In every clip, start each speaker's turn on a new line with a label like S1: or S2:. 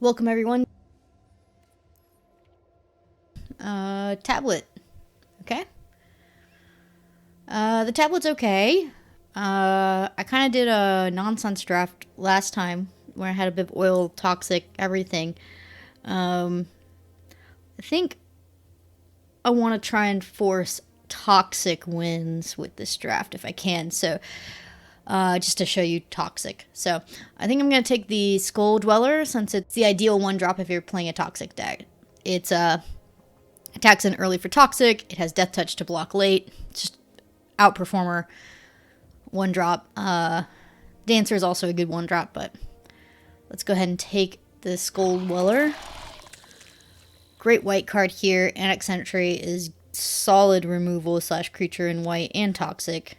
S1: Welcome everyone. Tablet. Okay. The tablet's okay. I kind of did a nonsense draft last time where I had a bit of oil, toxic, everything. I think I want to try and force toxic wins with this draft if I can. So, just to show you toxic. So, I think I'm going to take the Skull Dweller since it's the ideal one drop if you're playing a toxic deck. It's attacks in early for toxic. It has death touch to block late. It's just outperformer. One drop. Dancer is also a good one drop, but let's go ahead and take the Skull Dweller. Great white card here. Annex Sentry is solid removal slash creature in white and toxic.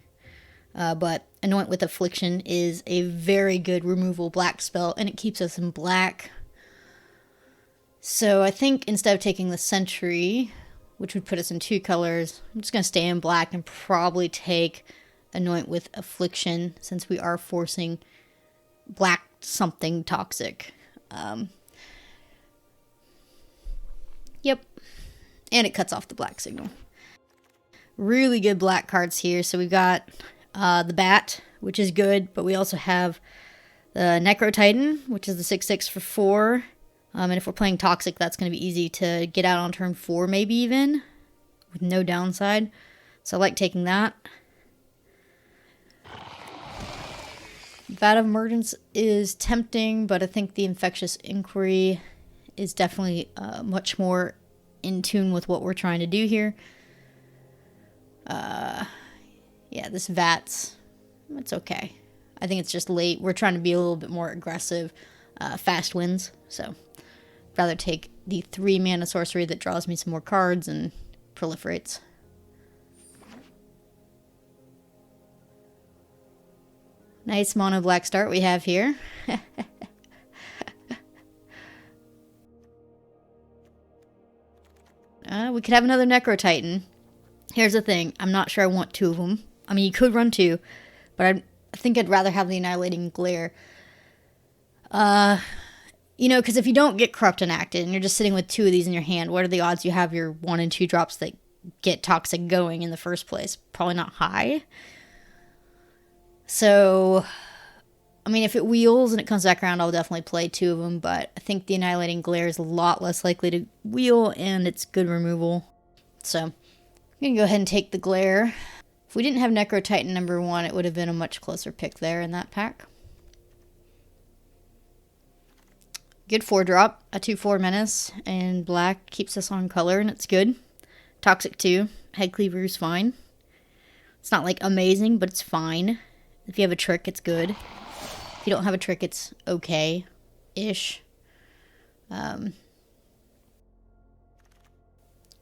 S1: But Anoint with Affliction is a very good removal black spell, and it keeps us in black. So I think instead of taking the Sentry, which would put us in two colors, I'm just going to stay in black and probably take Anoint with Affliction since we are forcing black something toxic. Yep. And it cuts off the black signal. Really good black cards here. So we've got the Bat, which is good, but we also have the Necro Titan, which is the 6/6 for 4. And if we're playing Toxic, that's going to be easy to get out on turn 4, maybe even, with no downside. So I like taking that. Vat of Emergence is tempting, but I think the Infectious Inquiry is definitely much more in tune with what we're trying to do here. Yeah, this Vat's, it's okay. I think it's just late. We're trying to be a little bit more aggressive. Fast wins, so rather take the 3 mana sorcery that draws me some more cards and proliferates. Nice mono black start we have here. We could have another Necro Titan. Here's the thing. I'm not sure I want 2 of them. I mean, you could run 2, but I think I'd rather have the Annihilating Glare. You know, because if you don't get Corrupt enacted and you're just sitting with 2 of these in your hand, what are the odds you have your 1 and 2 drops that get Toxic going in the first place? Probably not high. So, I mean, if it wheels and it comes back around, I'll definitely play 2 of them, but I think the Annihilating Glare is a lot less likely to wheel, and it's good removal. So, I'm going to go ahead and take the Glare. If we didn't have Necro Titan number 1, it would have been a much closer pick there in that pack. Good 4-drop, a 2/4 Menace, and black keeps us on color, and it's good. Toxic 2, Head Cleaver is fine. It's not, like, amazing, but it's fine. If you have a trick, it's good. If you don't have a trick, it's okay-ish.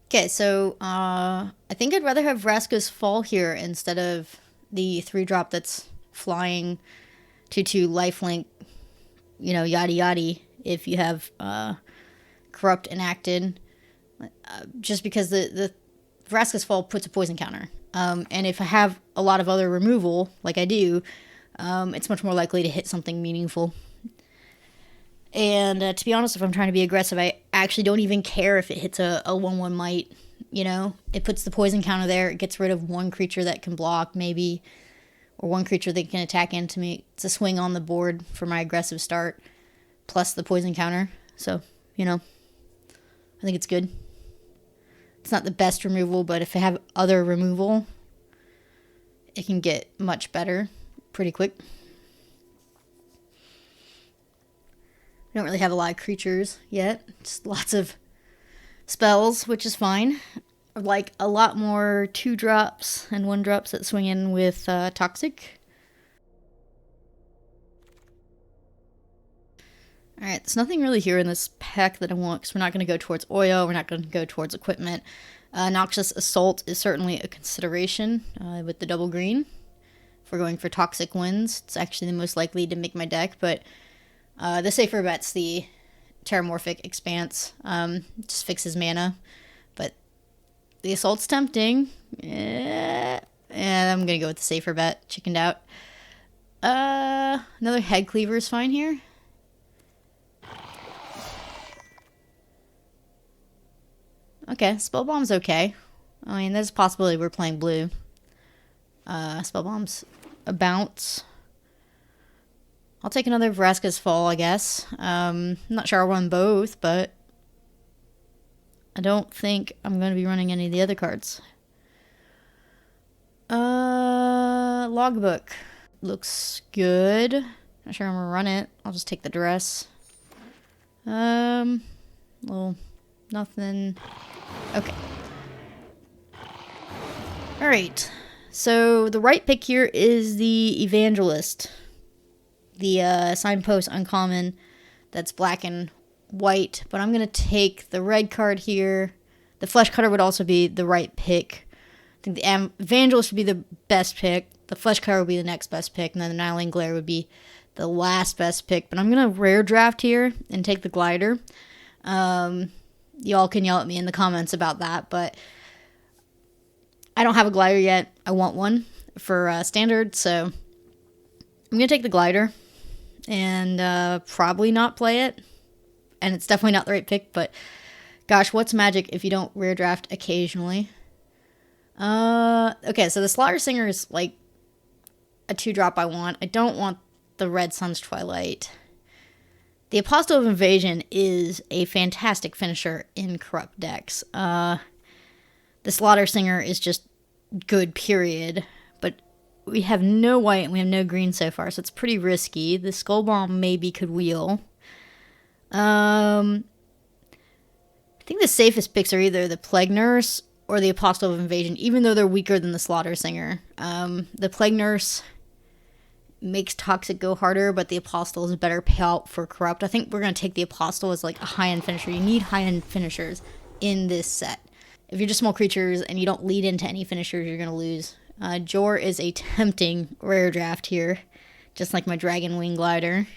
S1: Okay, so I think I'd rather have Vraska's Fall here instead of the 3-drop that's flying 2/2 lifelink, you know, yada yada. If you have Corrupt enacted, just because the Vraska's Fall puts a poison counter. And if I have a lot of other removal, like I do, it's much more likely to hit something meaningful. And to be honest, if I'm trying to be aggressive, I actually don't even care if it hits a 1/1 might. You know, it puts the poison counter there. It gets rid of 1 creature that can block, maybe, or 1 creature that can attack into me. It's a swing on the board for my aggressive start, plus the poison counter. So, you know, I think it's good. It's not the best removal, but if I have other removal, it can get much better pretty quick. I don't really have a lot of creatures yet. Just lots of spells, which is fine. I like a lot more 2-drops and 1-drops that swing in with Toxic. Alright, there's nothing really here in this pack that I want, because we're not going to go towards Oyo, we're not going to go towards equipment. Noxious Assault is certainly a consideration with the double green. If we're going for Toxic wins, it's actually the most likely to make my deck, but the safer bet's the Terramorphic Expanse. Just fixes mana, but the Assault's tempting. And I'm going to go with the safer bet, chickened out. Another Head Cleaver is fine here. Okay, Spell Bomb's okay. I mean, there's a possibility we're playing blue. Spell Bomb's a bounce. I'll take another Vraska's Fall, I guess. I'm not sure I'll run both, but I don't think I'm going to be running any of the other cards. Logbook. Looks good. Not sure I'm going to run it. I'll just take the dress. Well, nothing. Okay. Alright. So the right pick here is the Evangelist. The signpost uncommon that's black and white, but I'm going to take the red card here. The Flesh Cutter would also be the right pick. I think the Evangelist would be the best pick. The Flesh Cutter would be the next best pick, and then the Nyling Glare would be the last best pick. But I'm going to rare draft here and take the Glider. Y'all can yell at me in the comments about that, but I don't have a Glider yet. I want one for Standard, so I'm going to take the Glider. And probably not play it. And it's definitely not the right pick, but gosh, what's magic if you don't rare draft occasionally? Okay, so the Slaughter Singer is like a 2-drop I want. I don't want the Red Sun's Twilight. The Apostle of Invasion is a fantastic finisher in corrupt decks. The Slaughter Singer is just good, period. But we have no white and we have no green so far, so it's pretty risky. The Skull Bomb maybe could wheel. I think the safest picks are either the Plague Nurse or the Apostle of Invasion, even though they're weaker than the Slaughter Singer. The Plague Nurse makes Toxic go harder, but the Apostle is a better payout for Corrupt. I think we're going to take the Apostle as like a high-end finisher. You need high-end finishers in this set. If you're just small creatures and you don't lead into any finishers, you're going to lose. Jor is a tempting rare draft here, just like my Dragon Wing Glider.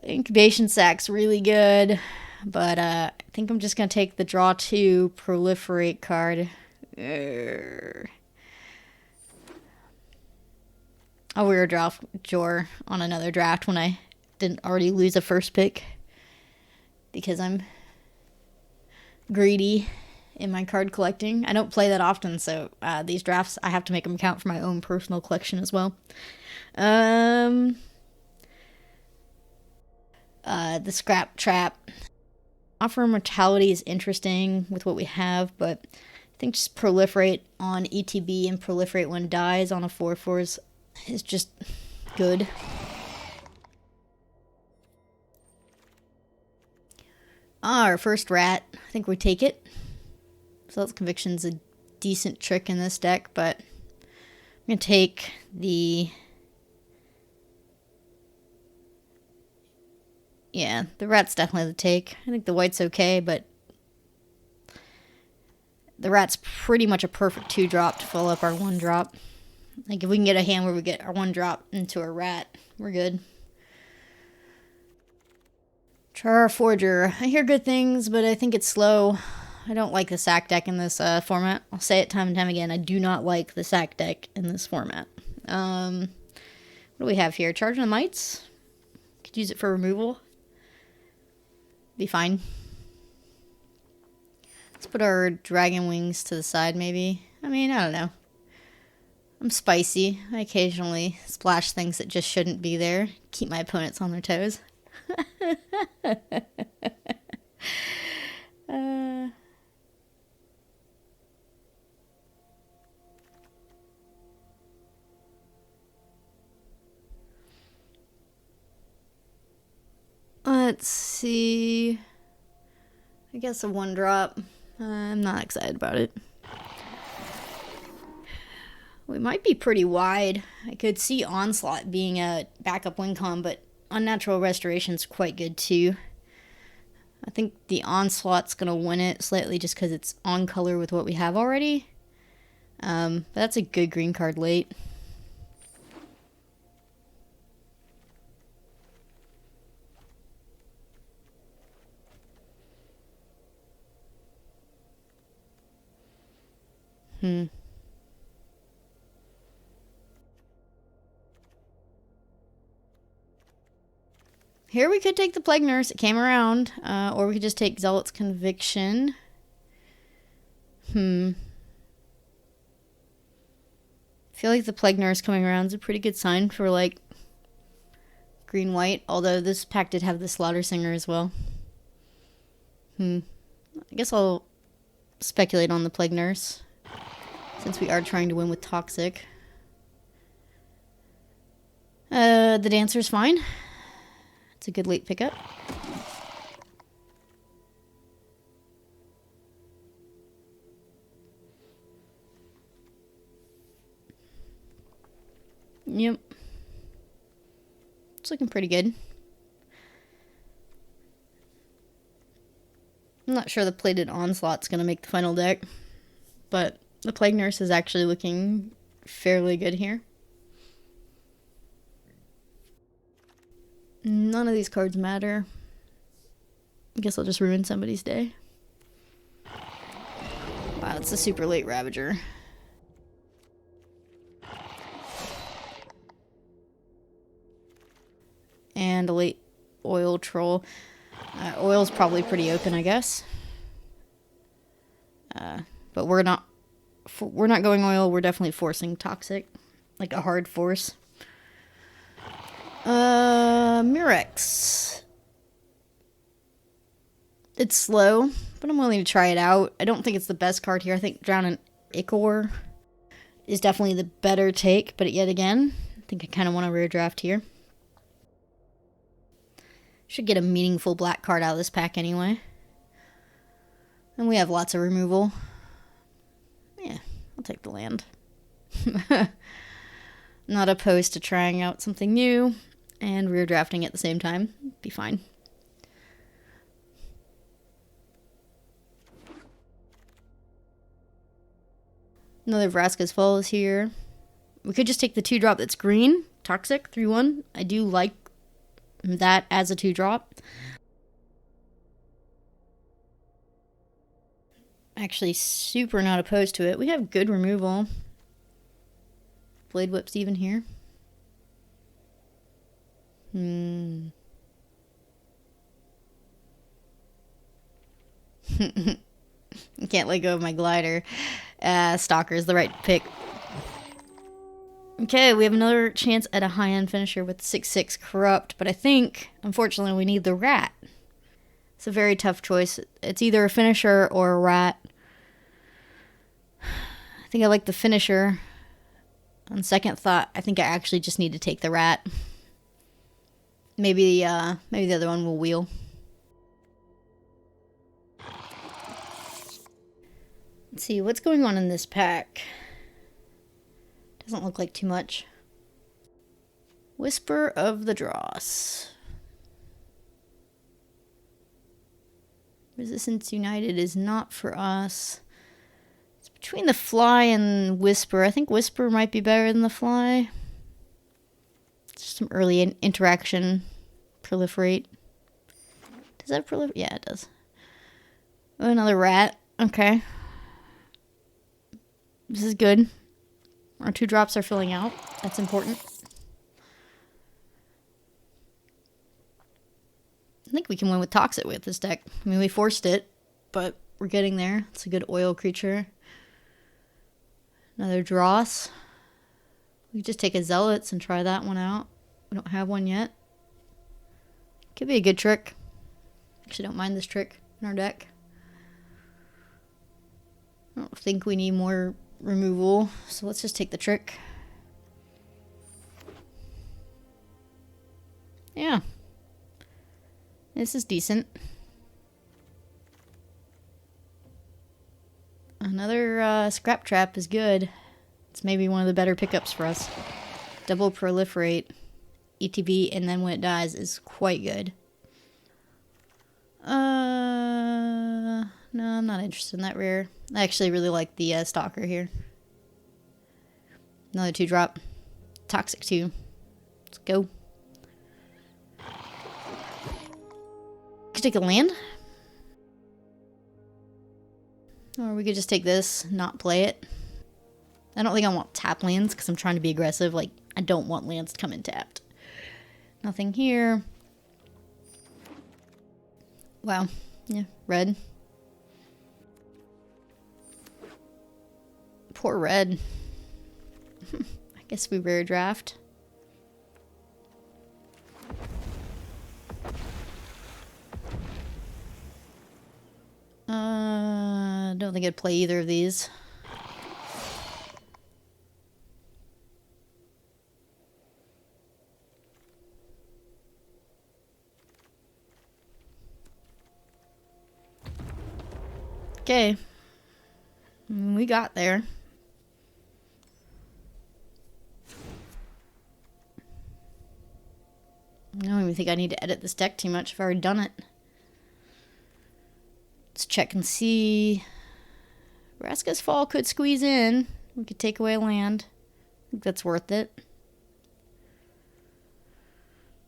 S1: Incubation Sack's really good, but I think I'm just going to take the Draw 2 Proliferate card. I'll rare draft Jor on another draft when I didn't already lose a first pick, because I'm greedy in my card collecting. I don't play that often, so these drafts, I have to make them count for my own personal collection as well. The Scrap Trap. Offer Immortality is interesting with what we have, but I think just Proliferate on ETB and Proliferate when dies on a 4/4 is just good. Our first rat. I think we take it. Zealot's Conviction's a decent trick in this deck, but I'm going to take the... Yeah, the rat's definitely the take. I think the white's okay, but the rat's pretty much a perfect 2-drop to fill up our 1-drop. Like, if we can get a hand where we get our 1-drop into a rat, we're good. Char Forger. I hear good things, but I think it's slow. I don't like the sack deck in this format. I'll say it time and time again. I do not like the sack deck in this format. What do we have here? Charging the Mites. Could use it for removal. Be fine. Let's put our Dragon Wings to the side, maybe. I mean, I don't know. I'm spicy. I occasionally splash things that just shouldn't be there. Keep my opponents on their toes. Let's see. I guess a 1-drop. I'm not excited about it. We might be pretty wide. I could see Onslaught being a backup win con, but Unnatural Restoration's quite good too. I think the Onslaught's going to win it slightly just because it's on color with what we have already. But that's a good green card late. Here we could take the Plague Nurse. It came around. Or we could just take Zealot's Conviction. I feel like the Plague Nurse coming around is a pretty good sign for, like, green-white. Although this pack did have the Slaughter Singer as well. I guess I'll speculate on the Plague Nurse, since we are trying to win with Toxic. The Dancer's fine. It's a good late pickup. Yep. It's looking pretty good. I'm not sure the Plated Onslaught's going to make the final deck, but the Plague Nurse is actually looking fairly good here. None of these cards matter. I guess I'll just ruin somebody's day. Wow, it's a super late Ravager. And a late Oil Troll. Oil's probably pretty open, I guess. But we're not going oil. We're definitely forcing Toxic, like a hard force. Murex. It's slow, but I'm willing to try it out. I don't think it's the best card here. I think Drown in Ichor is definitely the better take, but yet again, I think I kind of want a rare draft here. Should get a meaningful black card out of this pack anyway. And we have lots of removal. Yeah, I'll take the land. Not opposed to trying out something new and rear drafting at the same time. Be fine. Another Vraska's Fall is here. We could just take the 2-drop that's green. Toxic, 3/1. I do like that as a 2-drop. Actually, super not opposed to it. We have good removal. Blade Whip's even here. I can't let go of my glider. Stalker's the right pick. Okay, we have another chance at a high-end finisher with 6/6 Corrupt, but I think, unfortunately, we need the rat. It's a very tough choice. It's either a finisher or a rat. I think I like the finisher. On second thought, I think I actually just need to take the rat. Maybe the other one will wheel. Let's see, what's going on in this pack? Doesn't look like too much. Whisper of the Dross. Resistance United is not for us. It's between the Fly and Whisper. I think Whisper might be better than the Fly. Just some early interaction. Proliferate. Does that proliferate? Yeah, it does. Oh, another rat. Okay. This is good. Our 2-drops are filling out. That's important. I think we can win with Toxic with this deck. I mean, we forced it, but we're getting there. It's a good oil creature. Another Dross. We could just take a Zealots and try that one out. We don't have one yet. Could be a good trick. Actually, don't mind this trick in our deck. I don't think we need more removal, so let's just take the trick. Yeah. This is decent. Another Scrap Trap is good. It's maybe one of the better pickups for us. Double Proliferate, ETB, and then when it dies is quite good. No, I'm not interested in that rare. I actually really like the Stalker here. Another 2-drop. Toxic 2. Let's go. Could take a land. Or we could just take this, not play it. I don't think I want tap lands because I'm trying to be aggressive. Like, I don't want lands to come in tapped. Nothing here. Wow. Yeah, red. Poor red. I guess we rare draft. Don't think I'd play either of these. Okay. We got there. I don't even think I need to edit this deck too much. I've already done it. Let's check and see. Vraska's Fall could squeeze in. We could take away land. I think that's worth it.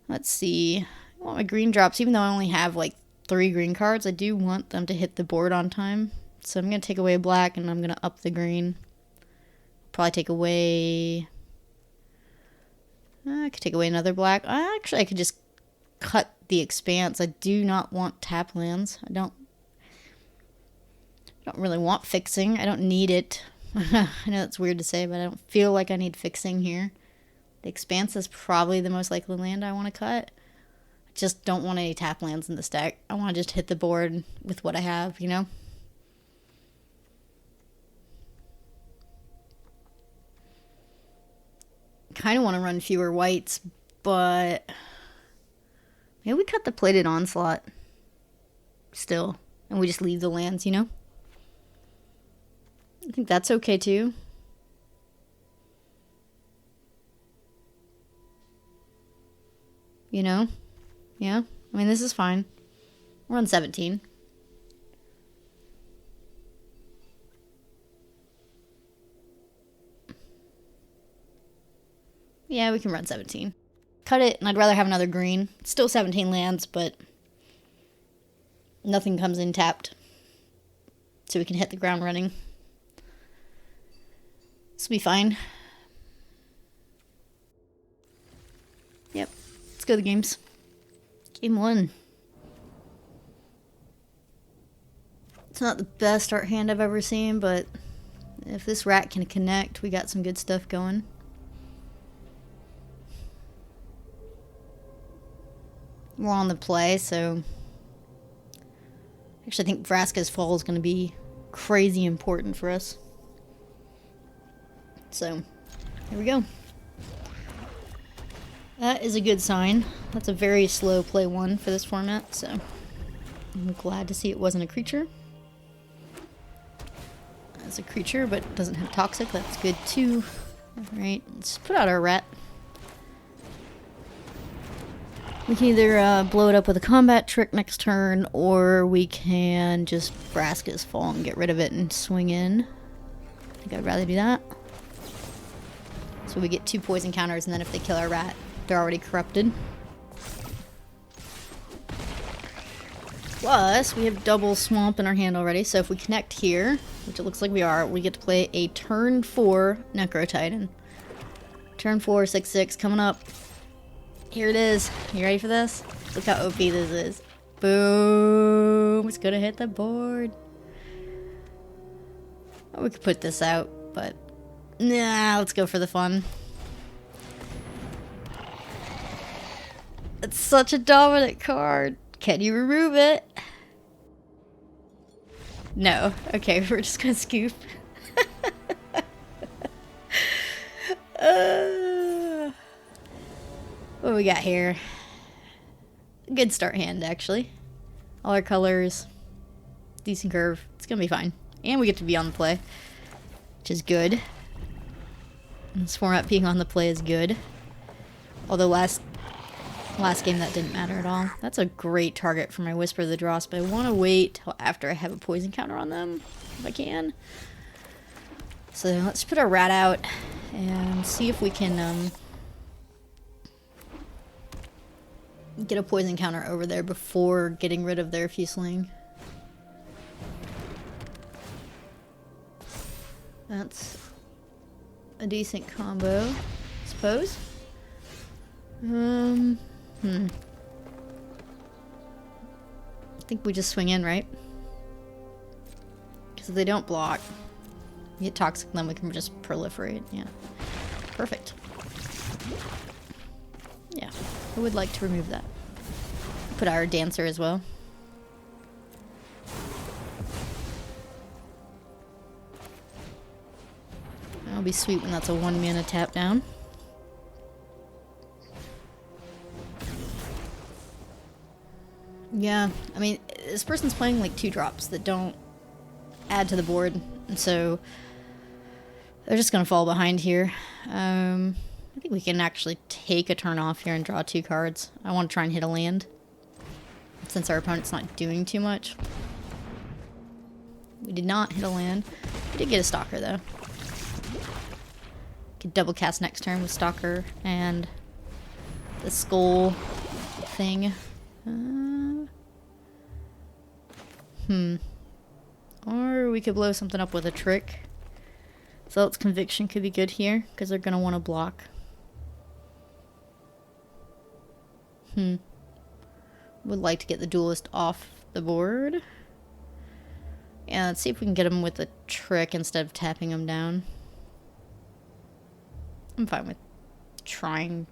S1: Let's see. I want my green drops, even though I only have like 3 green cards. I do want them to hit the board on time. So I'm going to take away black and I'm going to up the green. Probably take away... I could take away another black. Actually, I could just cut the Expanse. I do not want tap lands. I don't really want fixing. I don't need it. I know it's weird to say, but I don't feel like I need fixing here. The Expanse is probably the most likely land I want to cut. I just don't want any tap lands in this deck. I want to just hit the board with what I have, you know? Kind of want to run fewer whites, but maybe we cut the Plated Onslaught still, and we just leave the lands, you know? I think that's okay too. You know? Yeah? I mean, this is fine. We're on 17. Yeah, we can run 17. Cut it, and I'd rather have another green. It's still 17 lands, but nothing comes in tapped. So we can hit the ground running. This will be fine. Yep. Let's go to the games. Game 1. It's not the best art hand I've ever seen, but if this rat can connect, we got some good stuff going. We're on the play, so actually I think Vraska's Fall is going to be crazy important for us. So, here we go. That is a good sign. That's a very slow play 1 for this format, so I'm glad to see it wasn't a creature. It's a creature, but doesn't have toxic. That's good too. Alright, let's put out our rat. We can either blow it up with a combat trick next turn, or we can just Vraska's Fall and get rid of it and swing in. I think I'd rather do that. So we get 2 poison counters, and then if they kill our rat, they're already corrupted. Plus, we have double Swamp in our hand already, so if we connect here, which it looks like we are, we get to play a turn 4 Necro Titan. Turn 4, 6/6, coming up. Here it is. You ready for this? Look how OP this is. Boom! It's gonna hit the board. Oh, we could put this out, but nah, let's go for the fun. It's such a dominant card. Can you remove it? No. Okay, we're just gonna scoop. What do we got here? Good start hand, actually. All our colors. Decent curve. It's gonna be fine. And we get to be on the play, which is good. This format being on the play is good. Although last game that didn't matter at all. That's a great target for my Whisper of the Dross, but I want to wait till after I have a poison counter on them, if I can. So let's put our rat out and see if we can get a poison counter over there before getting rid of their Fusling. That's a decent combo, I suppose. think we just swing in, right? Because if they don't block, we get toxic, then we can just proliferate. Yeah. Perfect. Yeah. I would like to remove that. Put our dancer as well. That'll be sweet when that's a 1 mana tap down. Yeah, I mean, this person's playing like 2-drops that don't add to the board, and so they're just gonna fall behind here. I think we can actually take a turn off here and draw 2 cards. I want to try and hit a land, since our opponent's not doing too much. We did not hit a land. We did get a Stalker, though. Could double cast next turn with Stalker and the Skull thing. Or we could blow something up with a trick. Zealot's Conviction could be good here, because they're going to want to block. Would like to get the Duelist off the board. Yeah, let's see if we can get him with a trick instead of tapping him down. I'm fine with trying.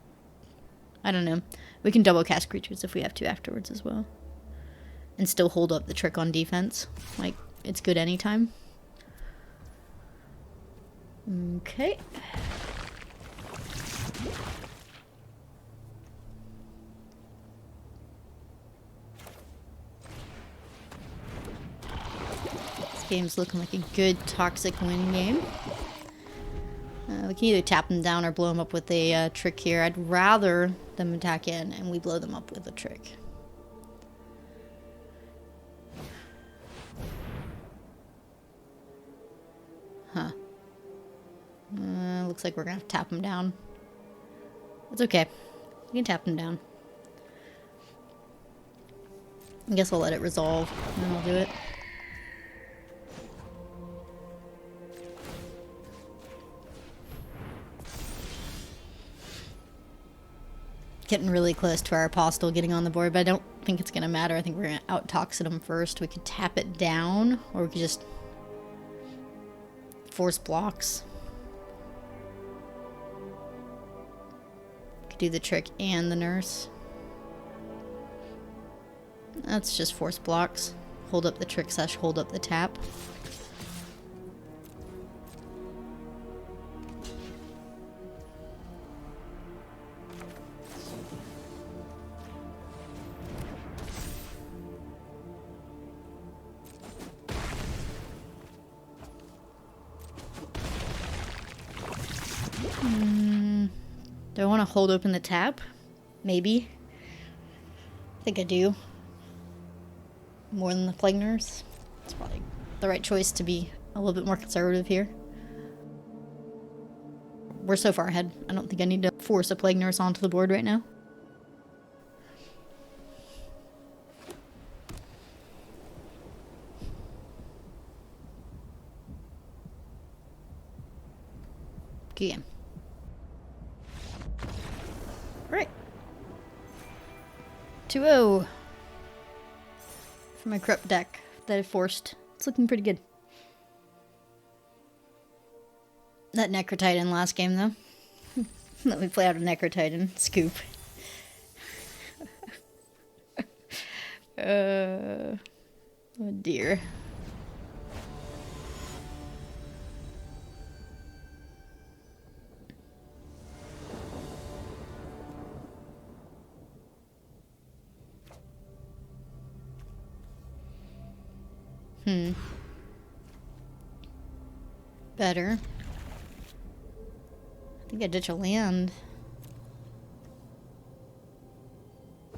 S1: I don't know. We can double cast creatures if we have to afterwards as well. And still hold up the trick on defense. Like, it's good anytime. Okay. This game's looking like a good toxic win game. We can either tap them down or blow them up with a trick here. I'd rather them attack in and we blow them up with a trick. Huh. Looks like we're gonna have to tap them down. It's okay. We can tap them down. I guess I'll let it resolve and then I'll do it. Getting really close to our Apostle getting on the board, but I don't think it's gonna matter. I think we're gonna out-toxin him first. We could tap it down, or we could just force blocks. Could do the trick and the nurse. That's just force blocks. Hold up the trick / hold up the tap. Do I want to hold open the tap? Maybe. I think I do. More than the Plague Nurse. It's probably the right choice to be a little bit more conservative here. We're so far ahead. I don't think I need to force a Plague Nurse onto the board right now. Good game. Right. 2-0 for my Corrupt deck that I forced. It's looking pretty good. That Necrotitan last game, though. Let me play out a Necrotitan. Scoop. Oh dear. Better. I think I ditch a land.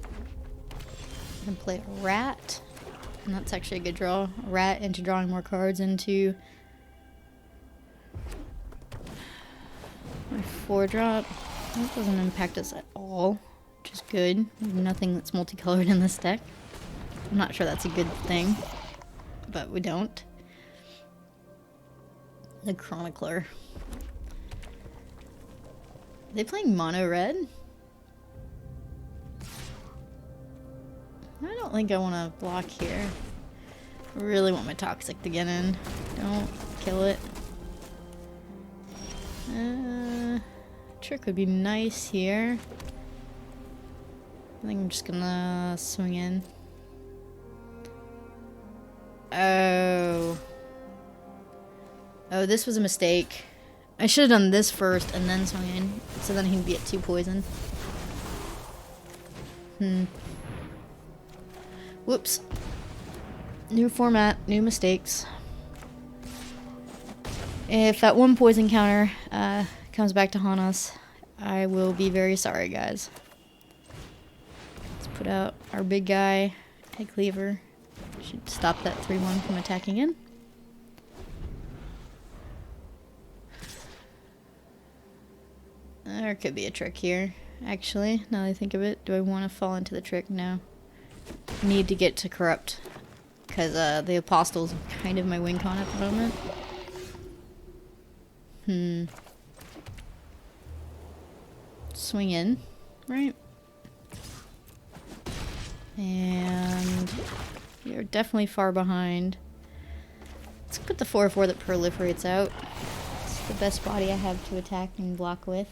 S1: I can play a rat. And that's actually a good draw. A rat into drawing more cards into my 4-drop. That doesn't impact us at all, which is good. Nothing that's multicolored in this deck. I'm not sure that's a good thing, but we don't. The Chronicler. Are they playing mono red? I don't think I want to block here. I really want my toxic to get in. Don't kill it. Trick would be nice here. I think I'm just gonna swing in. Oh. Oh, this was a mistake. I should have done this first and then swung in, so then he'd be at 2 poison. Whoops. New format, new mistakes. If that 1 poison counter comes back to haunt us, I will be very sorry, guys. Let's put out our big guy, Head Cleaver. Should stop that 3-1 from attacking in. There could be a trick here, actually, now that I think of it. Do I want to fall into the trick? No. Need to get to Corrupt, because the Apostle's kind of my win con at the moment. Swing in, right? And you're definitely far behind. Let's put the 4/4 that proliferates out. It's the best body I have to attack and block with.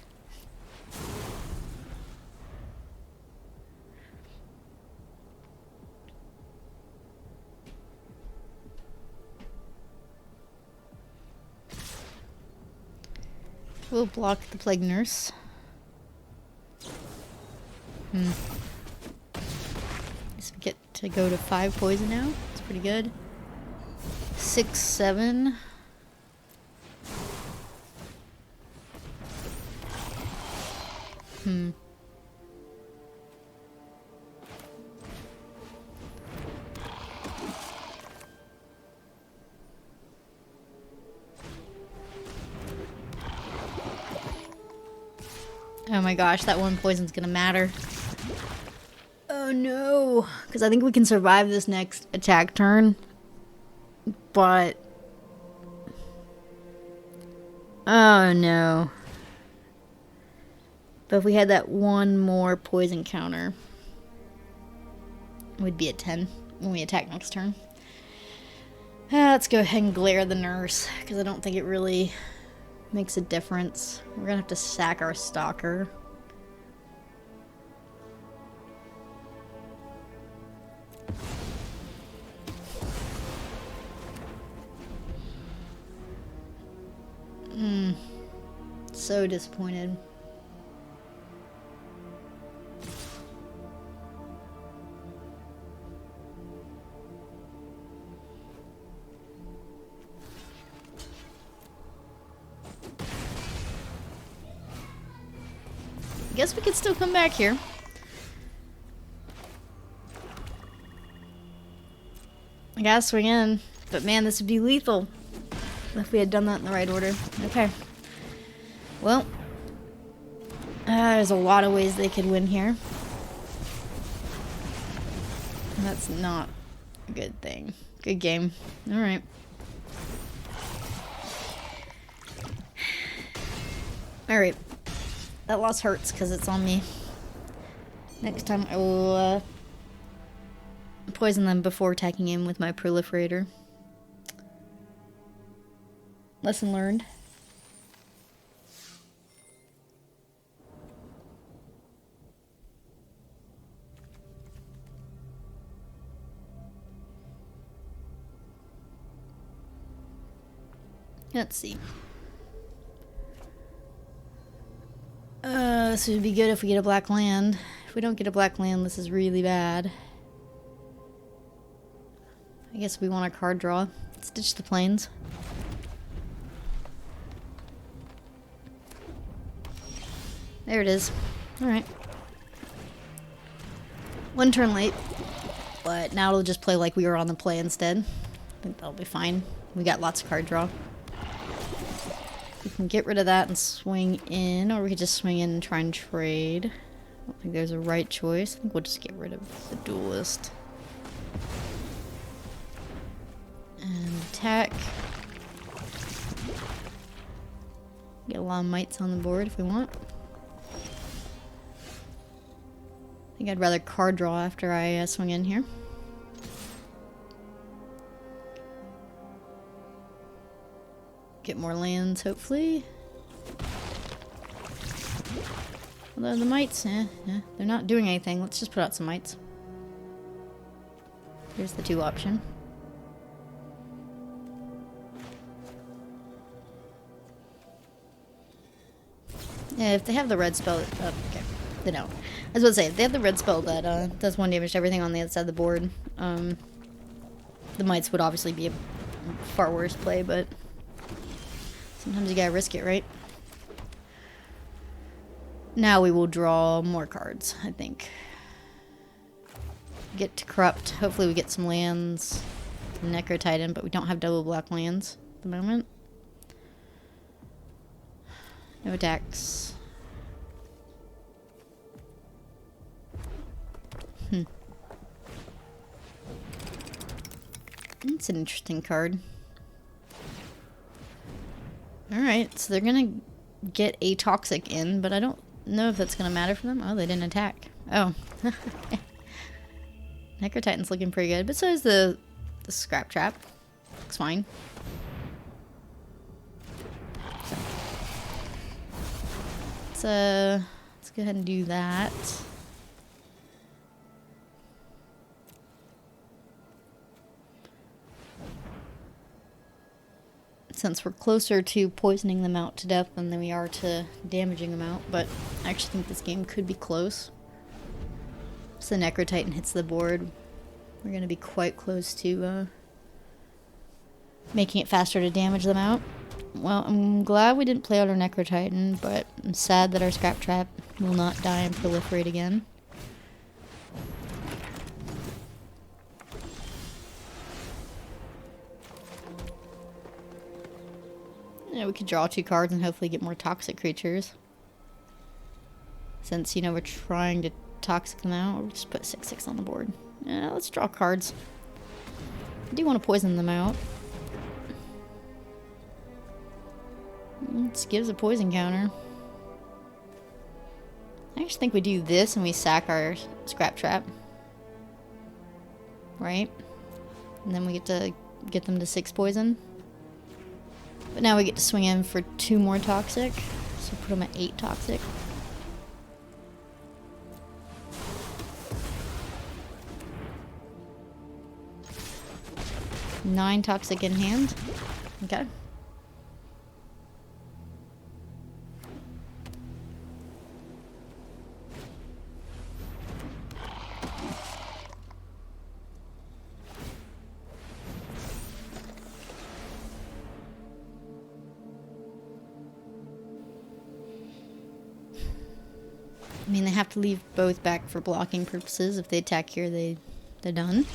S1: We'll block the Plague Nurse. Guess we get to go to 5 poison now. It's pretty good. 6, 7. Oh my gosh, that 1 poison's gonna matter. Oh no, because I think we can survive this next attack turn, but... Oh no. But if we had that 1 more poison counter, we'd be at 10 when we attack next turn. Let's go ahead and glare the nurse, because I don't think it really makes a difference. We're gonna have to sack our stalker. So disappointed. Guess we could still come back here. I gotta swing in, but man, this would be lethal if we had done that in the right order. Okay. Well, there's a lot of ways they could win here. That's not a good thing. Good game. Alright. Alright. That loss hurts because it's on me. Next time I will poison them before attacking him with my proliferator. Lesson learned. Let's see. This would be good if we get a black land. If we don't get a black land, this is really bad. I guess we want a card draw. Stitch the plains. There it is. Alright. 1 turn late. But now it'll just play like we were on the play instead. I think that'll be fine. We got lots of card draw. We can get rid of that and swing in, or we could just swing in and try and trade. I don't think there's a right choice. I think we'll just get rid of the duelist. And attack. Get a lot of mites on the board if we want. I think think I'd rather card draw after I swing in here. Get more lands, hopefully. Although the mites, they're not doing anything. Let's just put out some mites. Here's the 2 option. Yeah, if they have the red spell, okay, they don't. I was about to say, if they have the red spell that does 1 damage to everything on the other side of the board, the mites would obviously be a far worse play, but sometimes you gotta risk it, right? Now we will draw more cards, I think. Get to corrupt. Hopefully we get some lands. Necrotitan, but we don't have double black lands at the moment. No attacks. It's an interesting card. Alright, so they're gonna get a toxic in, but I don't know if that's gonna matter for them. Oh, they didn't attack. Oh. Necrotitan's looking pretty good, but so is the Scrap Trap. Looks fine. So, let's go ahead and do that. Since we're closer to poisoning them out to death than we are to damaging them out, but I actually think this game could be close. So the Necrotitan hits the board. We're going to be quite close to making it faster to damage them out. Well, I'm glad we didn't play out our Necrotitan, but I'm sad that our Scrap Trap will not die and proliferate again. Yeah, we could draw 2 cards and hopefully get more toxic creatures. Since, you know, we're trying to toxic them out, we'll just put 6/6 on the board. Yeah, let's draw cards. I do want to poison them out. This gives a poison counter. I actually think we do this and we sack our Scrap Trap. Right? And then we get to get them to 6 poison. But now we get to swing in for 2 more toxic. So put them at 8 toxic. Nine toxic in hand. Okay. I mean, they have to leave both back for blocking purposes. If they attack here, they're done.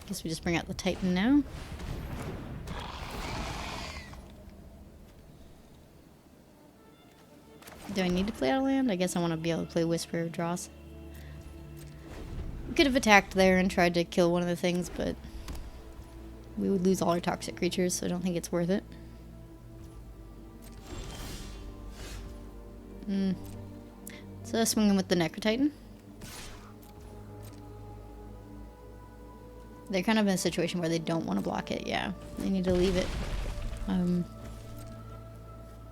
S1: Guess we just bring out the Titan now. Do I need to play out of land? I guess I want to be able to play Whisper of Dross. We could have attacked there and tried to kill one of the things, but we would lose all our toxic creatures, so I don't think it's worth it. So swinging with the Necrotitan. They're kind of in a situation where they don't want to block it, yeah. They need to leave it.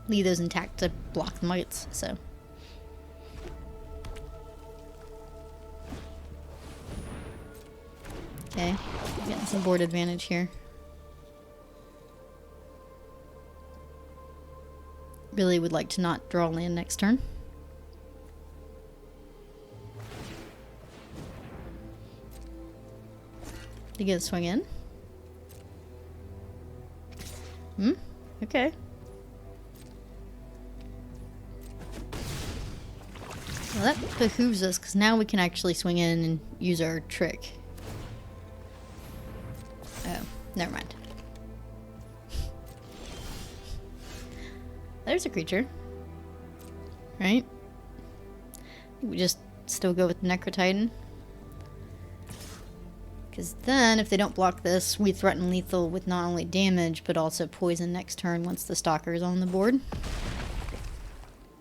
S1: Leave those intact to block the mites, so. Okay, getting some board advantage here. Really would like to not draw land next turn. To get a swing in. Okay. Well, that behooves us, because now we can actually swing in and use our trick. Oh, never mind. There's a creature. Right? We just still go with the Necrotitan. Because then, if they don't block this, we threaten lethal with not only damage, but also poison next turn once the Stalker is on the board.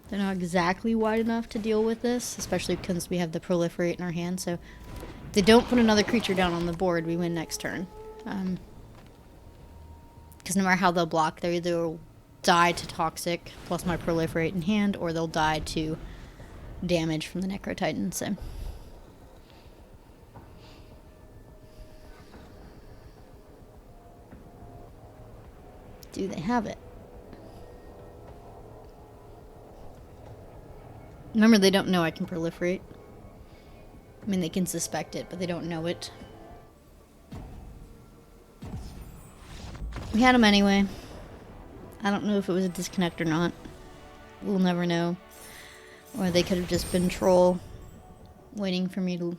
S1: They're not exactly wide enough to deal with this, especially because we have the proliferate in our hand. So if they don't put another creature down on the board, we win next turn. Because no matter how they'll block, they either will die to toxic plus my proliferate in hand, or they'll die to damage from the Necro Titan. So do they have it? Remember, they don't know I can proliferate. I mean, they can suspect it, but they don't know it. We had them anyway. I don't know if it was a disconnect or not. We'll never know. Or they could have just been troll, waiting for me to,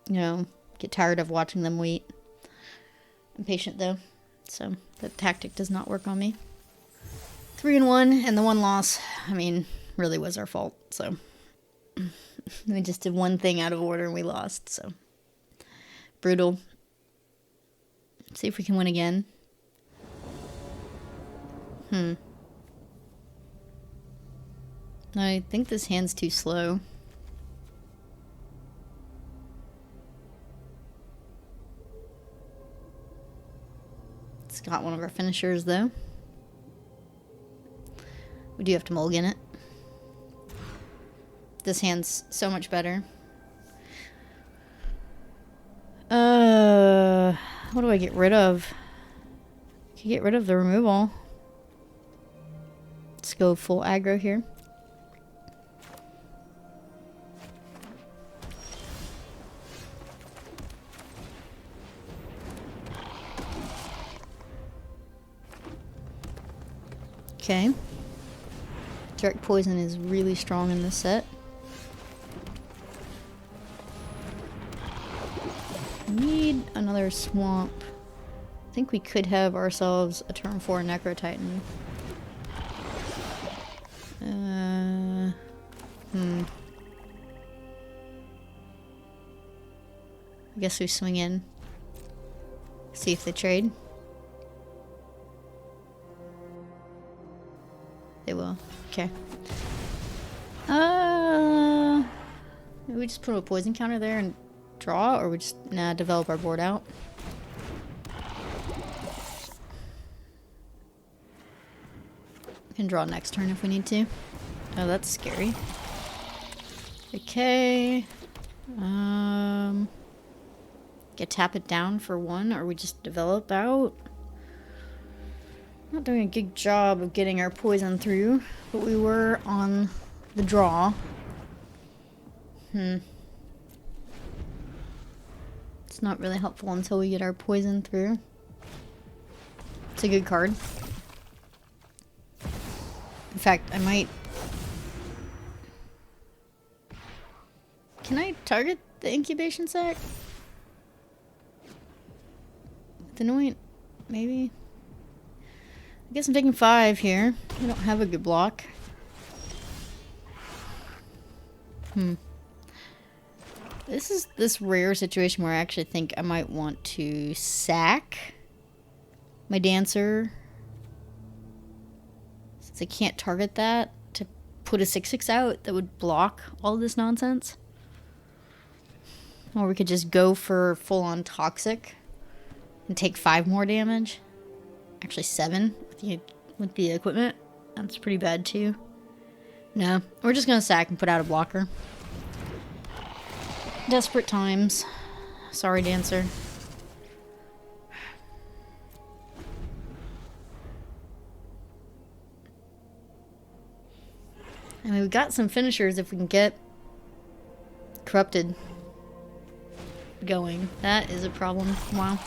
S1: you know, get tired of watching them wait. I'm patient though, so that tactic does not work on me. 3-1, and the one loss, I mean, really was our fault, so. We just did one thing out of order and we lost, so. Brutal. See if we can win again. I think this hand's too slow. It's got one of our finishers, though. We do have to mulligan it. This hand's so much better. What do I get rid of? I can get rid of the removal. Let's go full aggro here. Okay. Direct poison is really strong in this set. Need another swamp. I think we could have ourselves a turn 4 Necro Titan. I guess we swing in. See if they trade. They will. Okay. We just put a poison counter there and draw, or we just develop our board out. We can draw next turn if we need to. Oh, that's scary. Okay. Tap it down for 1, or we just develop out. Not doing a good job of getting our poison through, but we were on the draw. It's not really helpful until we get our poison through. It's a good card. In fact, I might... Can I target the incubation sac? With annoying... Maybe? I guess I'm taking 5 here. I don't have a good block. This is this rare situation where I actually think I might want to sack my dancer. Since I can't target that, to put a 6/6 out that would block all this nonsense. Or we could just go for full-on toxic and take 5 more damage. Actually 7 with the equipment. That's pretty bad too. No, we're just gonna sack and put out a blocker. Desperate times. Sorry, dancer. I mean, we've got some finishers if we can get corrupted going. That is a problem. Wow.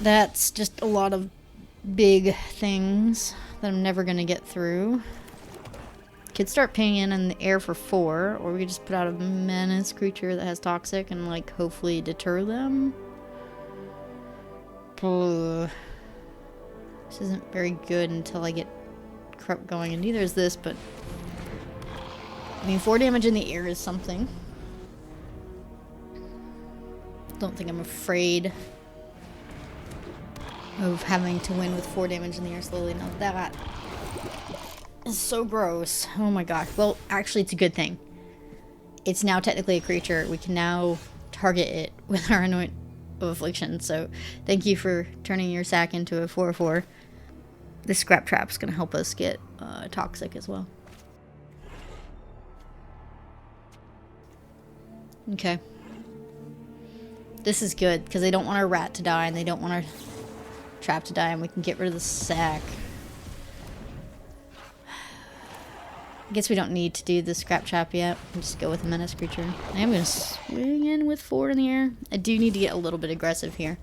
S1: That's just a lot of big things that I'm never gonna get through. Could start pinging in the air for 4, or we could just put out a menace creature that has toxic and like hopefully deter them. This isn't very good until I get corrupt going, and neither is this, but I mean 4 damage in the air is something. Don't think I'm afraid of having to win with 4 damage in the air slowly. Now that is so gross. Oh my gosh. Well, actually, it's a good thing. It's now technically a creature. We can now target it with our Anoint of Affliction. So thank you for turning your sack into a 4/4. This Scrap Trap's going to help us get toxic as well. Okay. This is good, because they don't want our rat to die, and they don't want our trap to die, and we can get rid of the sack. I guess we don't need to do the Scrap Trap yet. We'll just go with a Menace Creature. I am going to swing in with 4 in the air. I do need to get a little bit aggressive here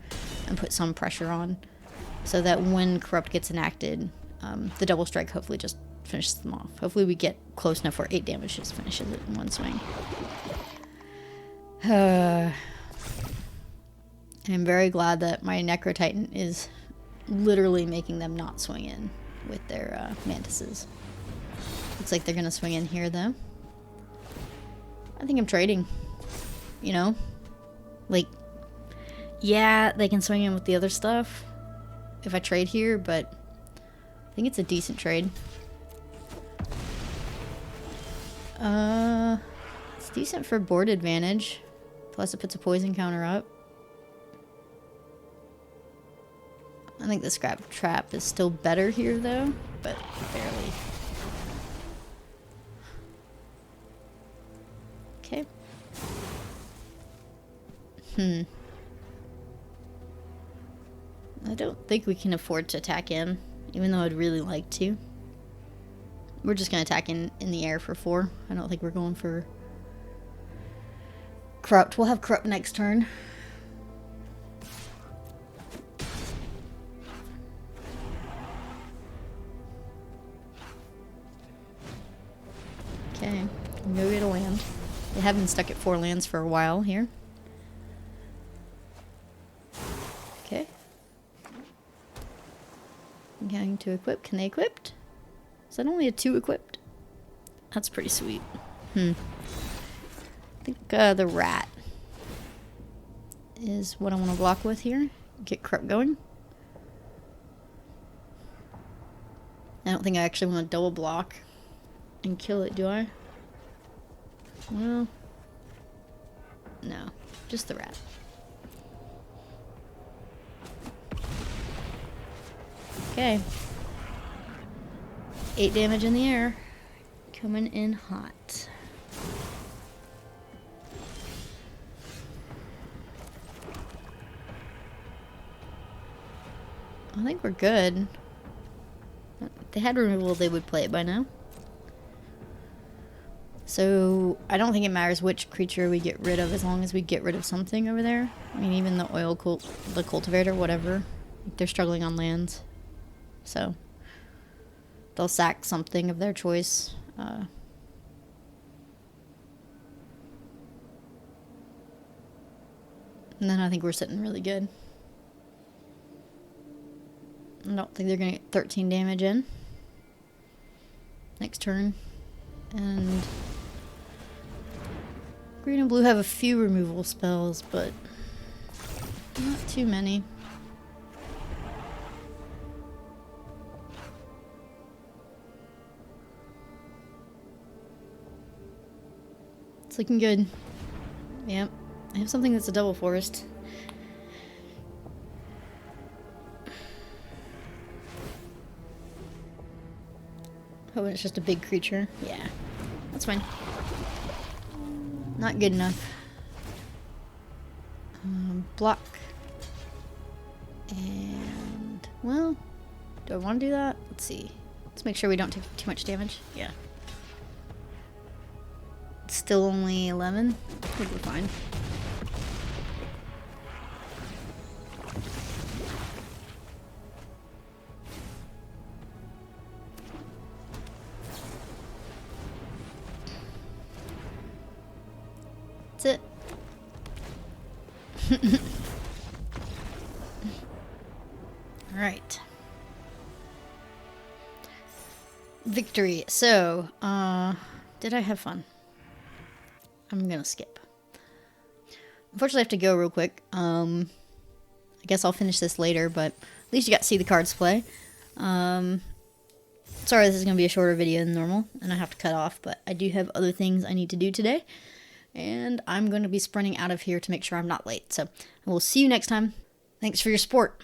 S1: and put some pressure on, so that when Corrupt gets enacted, the double strike hopefully just finishes them off. Hopefully we get close enough where 8 damage just finishes it in one swing. I'm very glad that my Necro Titan is literally making them not swing in with their mantises. Looks like they're gonna swing in here though. I think I'm trading. You know? Like, yeah, they can swing in with the other stuff if I trade here, but I think it's a decent trade. It's decent for board advantage. Plus it puts a poison counter up. I think the Scrap Trap is still better here though, but barely. Okay. I don't think we can afford to attack in, even though I'd really like to. We're just going to attack in the air for 4. I don't think we're going for Corrupt. We'll have Corrupt next turn. Okay, go get a land. They have been stuck at 4 lands for a while here. Okay. I'm going to equip. Can they equipped? Is that only a 2 equipped? That's pretty sweet. I think the rat is what I want to block with here. Get Corrupt going. I don't think I actually want to double block and kill it, do I? Well, no. Just the rat. Okay. 8 damage in the air. Coming in hot. I think we're good. If they had removal, they would play it by now. So, I don't think it matters which creature we get rid of as long as we get rid of something over there. I mean, even the the cultivator, whatever. They're struggling on lands. So, they'll sack something of their choice. And then I think we're sitting really good. I don't think they're going to get 13 damage in. Next turn. And green and blue have a few removal spells, but not too many. It's looking good. Yep. I have something that's a double forest. Oh, it's just a big creature. Yeah. That's fine. Not good enough. Block. And, well, do I want to do that? Let's see. Let's make sure we don't take too much damage. Yeah. It's still only 11. I think we're fine. That's it. Alright. Victory. So, did I have fun? I'm gonna skip. Unfortunately, I have to go real quick. I guess I'll finish this later, but at least you got to see the cards play. Sorry, this is going to be a shorter video than normal, and I have to cut off, but I do have other things I need to do today, and I'm going to be sprinting out of here to make sure I'm not late. So, I will see you next time. Thanks for your support.